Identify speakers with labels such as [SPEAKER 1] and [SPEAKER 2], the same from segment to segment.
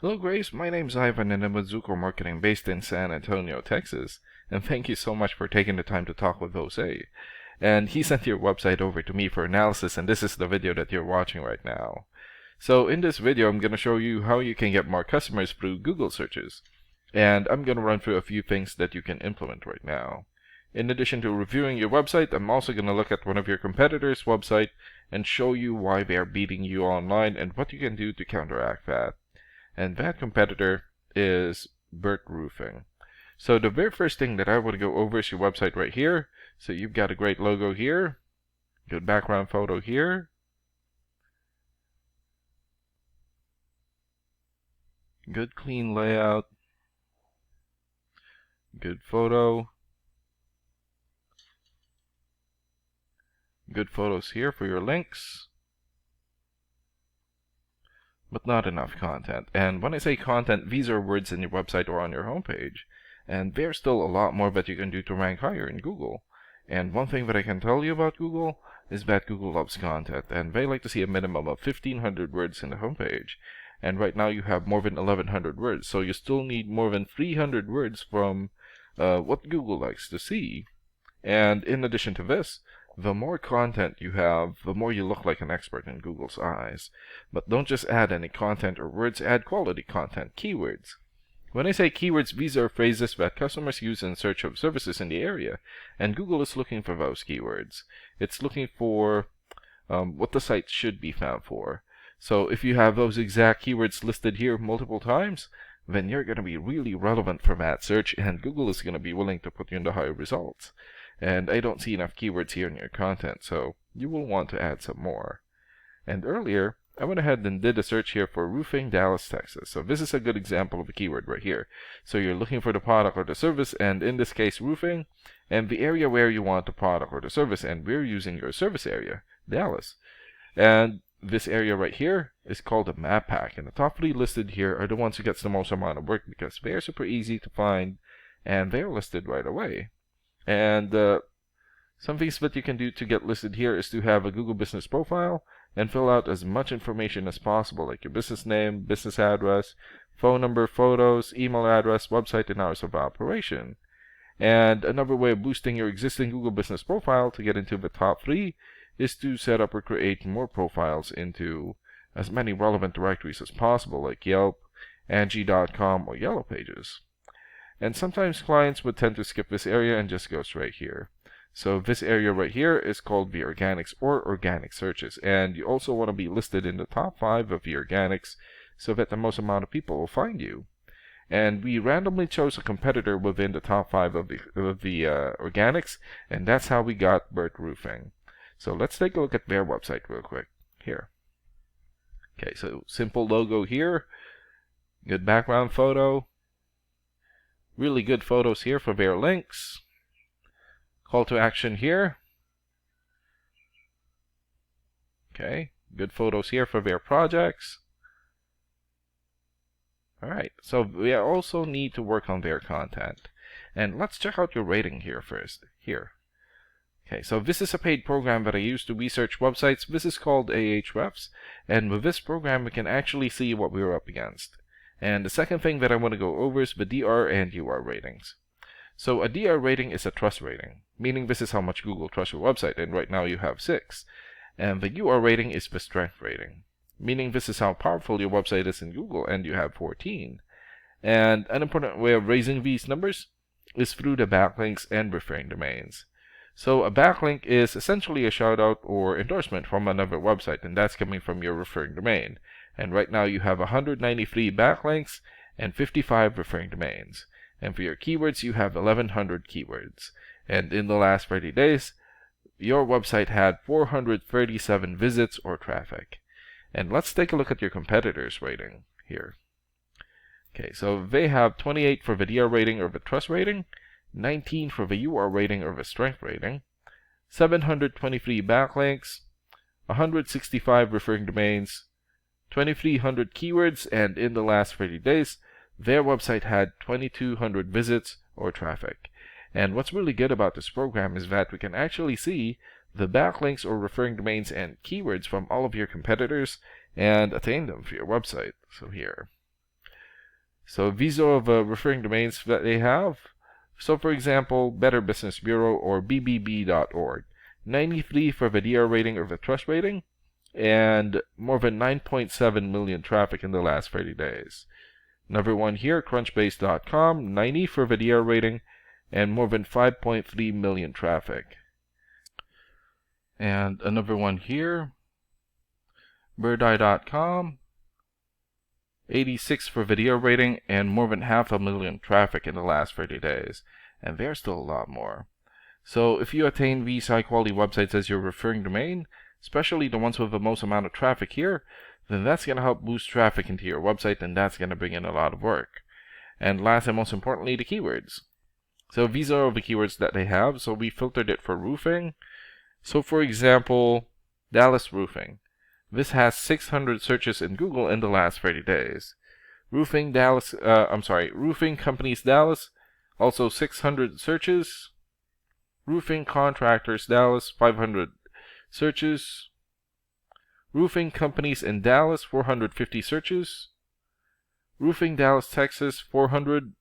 [SPEAKER 1] Hello, Grace. My name's Ivan, and I'm with Zuko Marketing based in San Antonio, Texas. And thank you so much for taking the time to talk with Jose. And he sent your website over to me for analysis, and this is the video that you're watching right now. So in this video, I'm going to show you how you can get more customers through Google searches. And I'm going to run through a few things that you can implement right now. In addition to reviewing your website, I'm also going to look at one of your competitors' website and show you why they are beating you online and what you can do to counteract that. And that competitor is Burt Roofing. So the very first thing that I want to go over is your website right here. So you've got a great logo here, good background photo here, good clean layout, good photo, good photos here for your links, but not enough content. And when I say content, these are words in your website or on your homepage. And there's still a lot more that you can do to rank higher in Google. And one thing that I can tell you about Google is that Google loves content, and they like to see a minimum of 1,500 words in the homepage. And right now you have more than 1,100 words, so you still need more than 300 words from what Google likes to see. And in addition to this, the more content you have, the more you look like an expert in Google's eyes. But don't just add any content or words, add quality content, keywords. When I say keywords, these are phrases that customers use in search of services in the area, and Google is looking for those keywords. It's looking for what the site should be found for. So if you have those exact keywords listed here multiple times, then you're going to be really relevant for that search, and Google is going to be willing to put you in the higher results. And I don't see enough keywords here in your content, so you will want to add some more. And earlier, I went ahead and did a search here for roofing, Dallas, Texas. So this is a good example of a keyword right here. So you're looking for the product or the service, and in this case, roofing, and the area where you want the product or the service, and we're using your service area, Dallas. And this area right here is called a map pack, and the top 3 listed here are the ones who gets the most amount of work because they're super easy to find, and they're listed right away. And some things that you can do to get listed here is to have a Google Business profile and fill out as much information as possible, like your business name, business address, phone number, photos, email address, website, and hours of operation. And another way of boosting your existing Google Business profile to get into the top 3 is to set up or create more profiles into as many relevant directories as possible, like Yelp, Angie.com, or Yellow Pages. And sometimes clients would tend to skip this area and just go straight here. So this area right here is called the organics or organic searches. And you also want to be listed in the top 5 of the organics so that the most amount of people will find you. And we randomly chose a competitor within the top 5 of the organics, and that's how we got Burt Roofing. So let's take a look at their website real quick here. Okay, so simple logo here, good background photo, really good photos here for their links. Call to action here. Okay, good photos here for their projects. Alright, so we also need to work on their content. And let's check out your rating here first. Here. Okay, so this is a paid program that I use to research websites. This is called Ahrefs. And with this program, we can actually see what we're up against. And the second thing that I want to go over is the DR and UR ratings. So a DR rating is a trust rating, meaning this is how much Google trusts your website, and right now you have 6. And the UR rating is the strength rating, meaning this is how powerful your website is in Google, and you have 14. And an important way of raising these numbers is through the backlinks and referring domains. So a backlink is essentially a shoutout or endorsement from another website, and that's coming from your referring domain. And right now you have 193 backlinks and 55 referring domains. And for your keywords, you have 1,100 keywords. And in the last 30 days, your website had 437 visits or traffic. And let's take a look at your competitors' rating here. Okay, so they have 28 for the DR rating or the trust rating, 19 for the UR rating or the strength rating, 723 backlinks, 165 referring domains, 2,300 keywords, and in the last 30 days, their website had 2,200 visits or traffic. And what's really good about this program is that we can actually see the backlinks or referring domains and keywords from all of your competitors and attain them for your website. So here. So these are the referring domains that they have. So for example, Better Business Bureau or bbb.org. 93 for the DR rating or the trust rating, and more than 9.7 million traffic in the last 30 days. Another one here, crunchbase.com, 90 for the DR rating, and more than 5.3 million traffic. And another one here, birdeye.com, 86 for video rating, and more than 500,000 traffic in the last 30 days. And there's still a lot more. So if you attain these high quality websites as your referring domain, especially the ones with the most amount of traffic here, then that's going to help boost traffic into your website, and that's going to bring in a lot of work. And last and most importantly, the keywords. So these are all the keywords that they have. So we filtered it for roofing. So for example, Dallas roofing. This has 600 searches in Google in the last 30 days. Roofing companies Dallas, also 600 searches. Roofing contractors Dallas, 500 searches. Roofing companies in Dallas, 450 searches. Roofing Dallas, Texas, 400.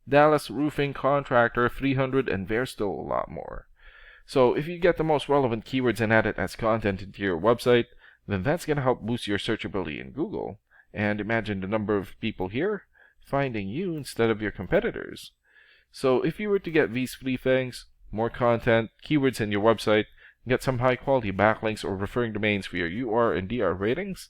[SPEAKER 1] Dallas roofing contractor, 300, and there's still a lot more. So if you get the most relevant keywords and add it as content into your website, then that's going to help boost your searchability in Google. And imagine the number of people here finding you instead of your competitors. So if you were to get these 3 things, more content, keywords in your website, get some high quality backlinks or referring domains for your UR and DR ratings,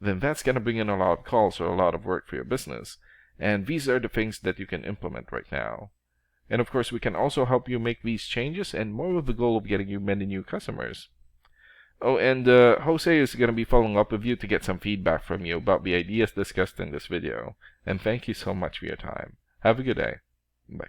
[SPEAKER 1] then that's going to bring in a lot of calls or a lot of work for your business. And these are the things that you can implement right now. And of course, we can also help you make these changes and more with the goal of getting you many new customers. Oh, and Jose is going to be following up with you to get some feedback from you about the ideas discussed in this video. And thank you so much for your time. Have a good day. Bye.